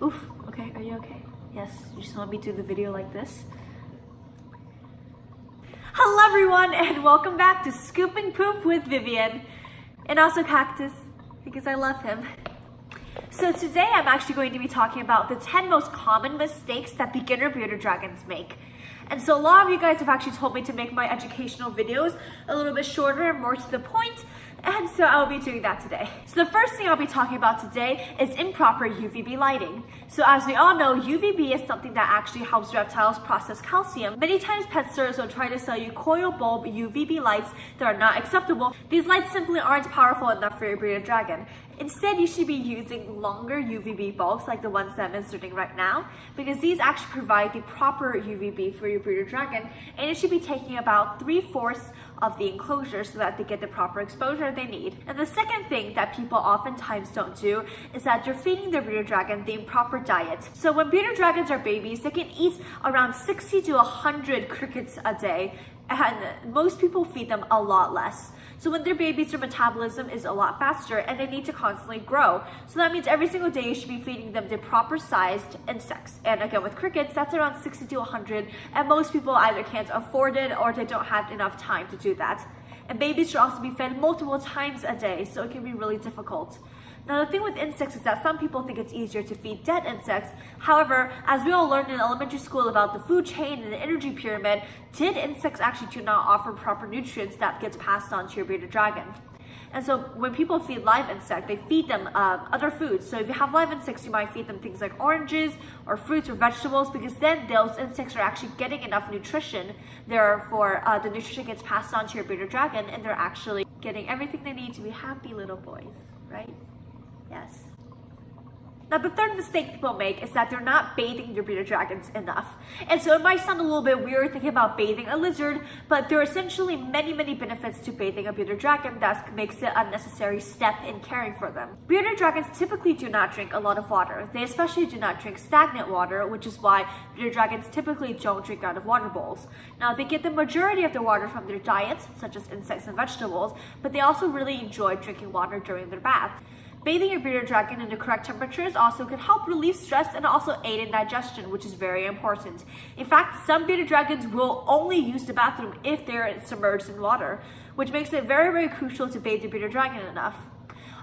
Oof, okay, are you okay? Yes, you just want me to do the video like this? Hello everyone, and welcome back to Scooping Poop with Vivian, and also Cactus, because I love him. So today I'm actually going to be talking about the 10 most common mistakes that beginner bearded dragons make. And so a lot of you guys have actually told me to make my educational videos a little bit shorter and more to the point, and so I'll be doing that today. So the first thing I'll be talking about today is improper UVB lighting. So as we all know, UVB is something that actually helps reptiles process calcium. Many times pet stores will try to sell you coil bulb UVB lights that are not acceptable. These lights simply aren't powerful enough for your bearded dragon. Instead, you should be using longer UVB bulbs like the ones that I'm inserting right now, because these actually provide the proper UVB for your bearded dragon, and it should be taking about 3/4 of the enclosure so that they get the proper exposure they need. And the second thing that people oftentimes don't do is that they're feeding their bearded dragon the improper diet. So when bearded dragons are babies, they can eat around 60 to 100 crickets a day, and most people feed them a lot less. So when they're babies, their metabolism is a lot faster and they need to constantly grow. So that means every single day you should be feeding them the proper sized insects. And again, with crickets, that's around 60 to 100, and most people either can't afford it or they don't have enough time to do that. And babies should also be fed multiple times a day, so it can be really difficult. Now the thing with insects is that some people think it's easier to feed dead insects. However, as we all learned in elementary school about the food chain and the energy pyramid, dead insects actually do not offer proper nutrients that gets passed on to your bearded dragon. And so when people feed live insects, they feed them other foods. So if you have live insects, you might feed them things like oranges or fruits or vegetables, because then those insects are actually getting enough nutrition. Therefore, the nutrition gets passed on to your bearded dragon, and they're actually getting everything they need to be happy little boys, right? Yes. Now the third mistake people make is that they're not bathing your bearded dragons enough. And so it might sound a little bit weird thinking about bathing a lizard, but there are essentially many benefits to bathing a bearded dragon that makes it a necessary step in caring for them. Bearded dragons typically do not drink a lot of water. They especially do not drink stagnant water, which is why bearded dragons typically don't drink out of water bowls. Now they get the majority of their water from their diets, such as insects and vegetables, but they also really enjoy drinking water during their bath. Bathing your bearded dragon in the correct temperatures also can help relieve stress and also aid in digestion, which is very important. In fact, some bearded dragons will only use the bathroom if they're submerged in water, which makes it very crucial to bathe your bearded dragon enough.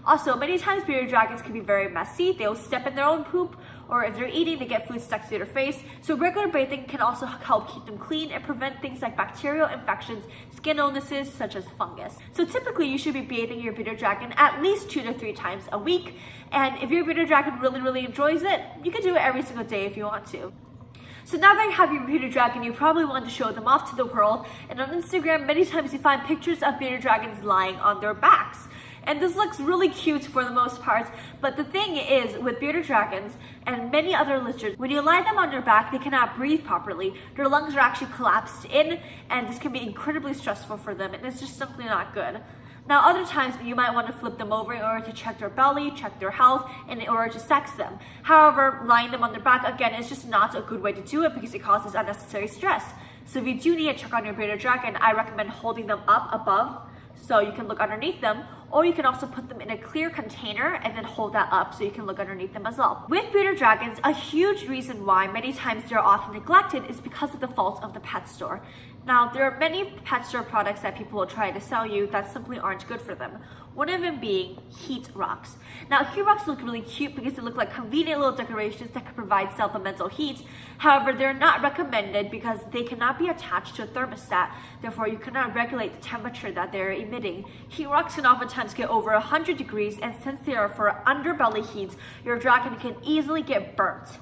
Also, many times bearded dragons can be very messy. They'll step in their own poop, or if they're eating, they get food stuck to their face. So regular bathing can also help keep them clean and prevent things like bacterial infections, skin illnesses such as fungus. So typically you should be bathing your bearded dragon at least 2 to 3 times a week. And if your bearded dragon really enjoys it, you can do it every single day if you want to. So now that you have your bearded dragon, you probably want to show them off to the world. And on Instagram, many times you find pictures of bearded dragons lying on their backs. And this looks really cute for the most part, but the thing is, with bearded dragons and many other lizards, when you lie them on their back, they cannot breathe properly. Their lungs are actually collapsed in, and this can be incredibly stressful for them, and it's just simply not good. Now, other times you might want to flip them over in order to check their belly, check their health, and in order to sex them. However, lying them on their back, again, is just not a good way to do it because it causes unnecessary stress. So if you do need to check on your bearded dragon, I recommend holding them up above so you can look underneath them, or you can also put them in a clear container and then hold that up so you can look underneath them as well. With bearded dragons, a huge reason why many times they're often neglected is because of the fault of the pet store. Now, there are many pet store products that people will try to sell you that simply aren't good for them. One of them being heat rocks. Now, heat rocks look really cute because they look like convenient little decorations that can provide supplemental heat. However, they're not recommended because they cannot be attached to a thermostat. Therefore, you cannot regulate the temperature that they're emitting. Heat rocks can oftentimes get over 100 degrees, and since they are for underbelly heat, your dragon can easily get burnt.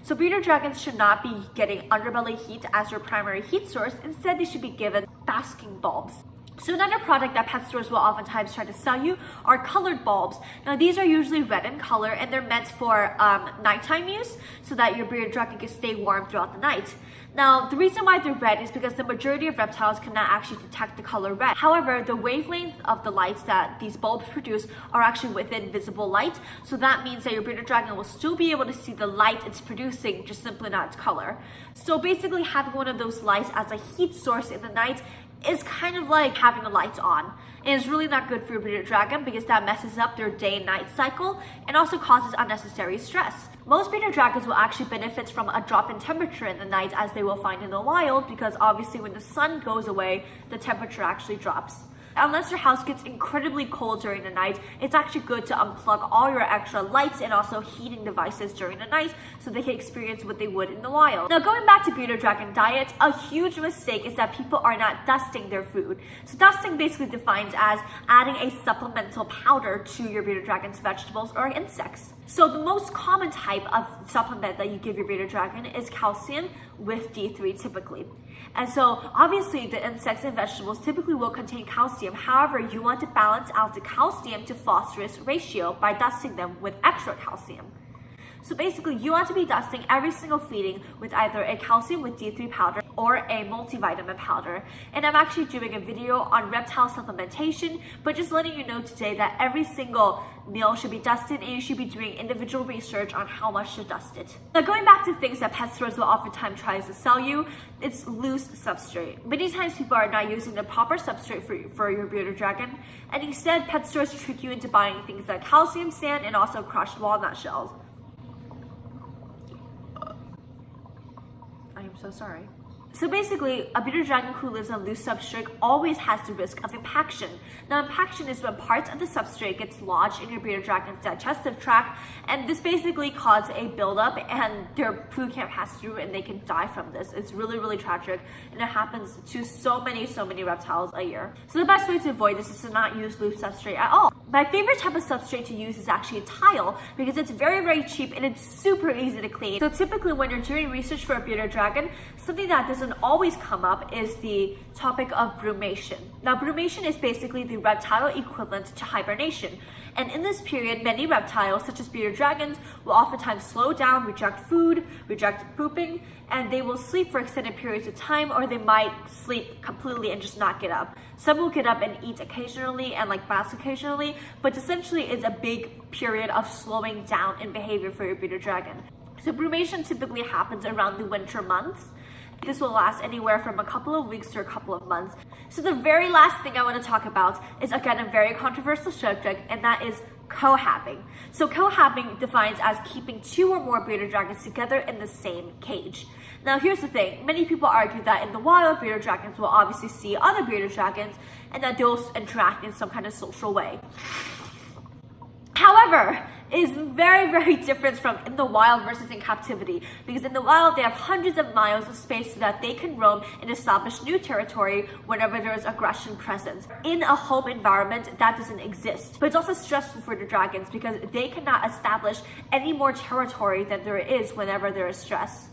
So bearded dragons should not be getting underbelly heat as your primary heat source. Instead, they should be given basking bulbs. So another product that pet stores will oftentimes try to sell you are colored bulbs. Now these are usually red in color, and they're meant for nighttime use so that your bearded dragon can stay warm throughout the night. Now the reason why they're red is because the majority of reptiles cannot actually detect the color red. However, the wavelength of the lights that these bulbs produce are actually within visible light, so that means that your bearded dragon will still be able to see the light it's producing, just simply not its color. So basically having one of those lights as a heat source in the night is kind of like having the lights on. And it's really not good for your bearded dragon because that messes up their day and night cycle and also causes unnecessary stress. Most bearded dragons will actually benefit from a drop in temperature in the night, as they will find in the wild, because obviously when the sun goes away, the temperature actually drops. Unless your house gets incredibly cold during the night, it's actually good to unplug all your extra lights and also heating devices during the night so they can experience what they would in the wild. Now, going back to bearded dragon diet, a huge mistake is that people are not dusting their food. So dusting basically defines as adding a supplemental powder to your bearded dragon's vegetables or insects. So the most common type of supplement that you give your bearded dragon is calcium with D3 typically. And so obviously the insects and vegetables typically will contain calcium. However, you want to balance out the calcium to phosphorus ratio by dusting them with extra calcium. So basically, you want to be dusting every single feeding with either a calcium with D3 powder or a multivitamin powder. And I'm actually doing a video on reptile supplementation, but just letting you know today that every single meal should be dusted and you should be doing individual research on how much to dust it. Now, going back to things that pet stores will oftentimes try to sell you, it's loose substrate. Many times people are not using the proper substrate for your bearded dragon, and instead pet stores trick you into buying things like calcium sand and also crushed walnut shells. I am so sorry. So basically, a bearded dragon who lives on loose substrate always has the risk of impaction. Now, impaction is when parts of the substrate gets lodged in your bearded dragon's digestive tract, and this basically causes a buildup and their food can't pass through and they can die from this. It's really, really tragic, and it happens to so many reptiles a year. So the best way to avoid this is to not use loose substrate at all. My favorite type of substrate to use is actually tile because it's very cheap and it's super easy to clean. So typically when you're doing research for a bearded dragon, something that doesn't always come up is the topic of brumation. Now, brumation is basically the reptile equivalent to hibernation. And in this period, many reptiles, such as bearded dragons, will oftentimes slow down, reject food, reject pooping, and they will sleep for extended periods of time, or they might sleep completely and just not get up. Some will get up and eat occasionally and like bask occasionally, but essentially it's a big period of slowing down in behavior for your bearded dragon. So brumation typically happens around the winter months. This will last anywhere from a couple of weeks to a couple of months. So the very last thing I want to talk about is, again, a very controversial subject, and that is co-habing. So co-habing defines as keeping 2 or more bearded dragons together in the same cage. Now, here's the thing. Many people argue that in the wild, bearded dragons will obviously see other bearded dragons and that they'll interact in some kind of social way. However, it is very different from in the wild versus in captivity, because in the wild they have hundreds of miles of space so that they can roam and establish new territory whenever there is aggression present. In a home environment, that doesn't exist. But it's also stressful for the dragons because they cannot establish any more territory than there is whenever there is stress.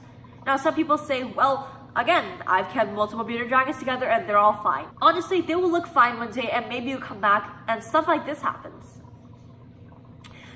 Now, some people say, well, again, I've kept multiple bearded dragons together and they're all fine. Honestly, they will look fine one day and maybe you come back and stuff like this happens.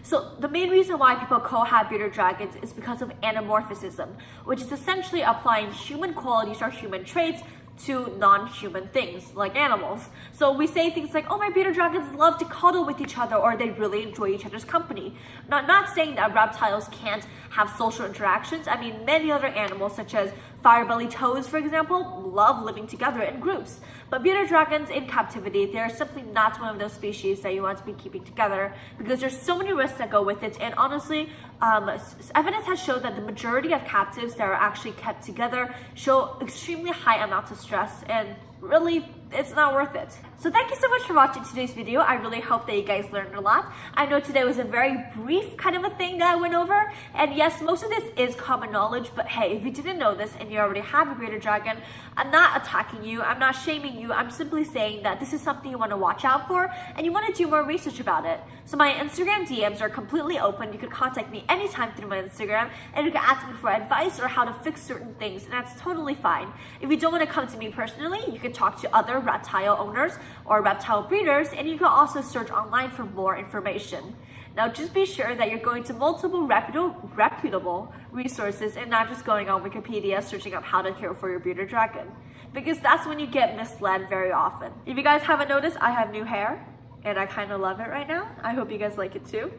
So the main reason why people cohab bearded dragons is because of anamorphism, which is essentially applying human qualities or human traits to non-human things like animals. So we say things like, oh, my bearded dragons love to cuddle with each other, or they really enjoy each other's company. Not saying that reptiles can't have social interactions. I mean, many other animals, such as fire-bellied toads, for example, love living together in groups. But bearded dragons in captivity, they're simply not one of those species that you want to be keeping together because there's so many risks that go with it. And honestly, evidence has showed that the majority of captives that are actually kept together show extremely high amounts of stress, and really, it's not worth it. So thank you so much for watching today's video. I really hope that you guys learned a lot. I know today was a very brief kind of a thing that I went over, and yes, most of this is common knowledge, but hey, if you didn't know this and you already have a bearded dragon, I'm not attacking you, I'm not shaming you, I'm simply saying that this is something you want to watch out for and you want to do more research about it. So my Instagram DMs are completely open. You can contact me anytime through my Instagram and you can ask me for advice or how to fix certain things, and that's totally fine. If you don't want to come to me personally, you can talk to other reptile owners or reptile breeders, and you can also search online for more information. Now, just be sure that you're going to multiple reputable resources and not just going on Wikipedia searching up how to care for your bearded dragon, because that's when you get misled very often. If you guys haven't noticed, I have new hair and I kind of love it right now. I hope you guys like it too.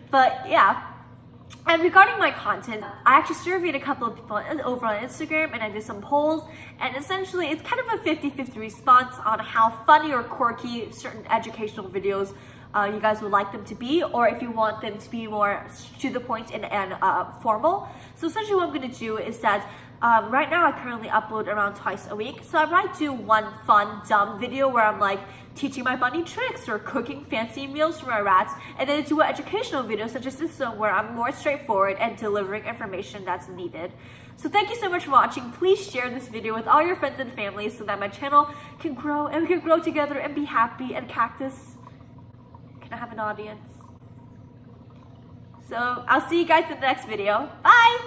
But yeah, And regarding my content, I actually surveyed a couple of people over on Instagram and I did some polls, and essentially it's kind of a 50-50 response on how funny or quirky certain educational videos you guys would like them to be, or if you want them to be more to the point and formal. So essentially what I'm going to do is that right now I currently upload around twice a week. So I might do one fun, dumb video where I'm like teaching my bunny tricks or cooking fancy meals for my rats, and then do an educational video such as this one where I'm more straightforward and delivering information that's needed. So thank you so much for watching. Please share this video with all your friends and family so that my channel can grow and we can grow together and be happy. And Cactus, can I have an audience? So I'll see you guys in the next video. Bye!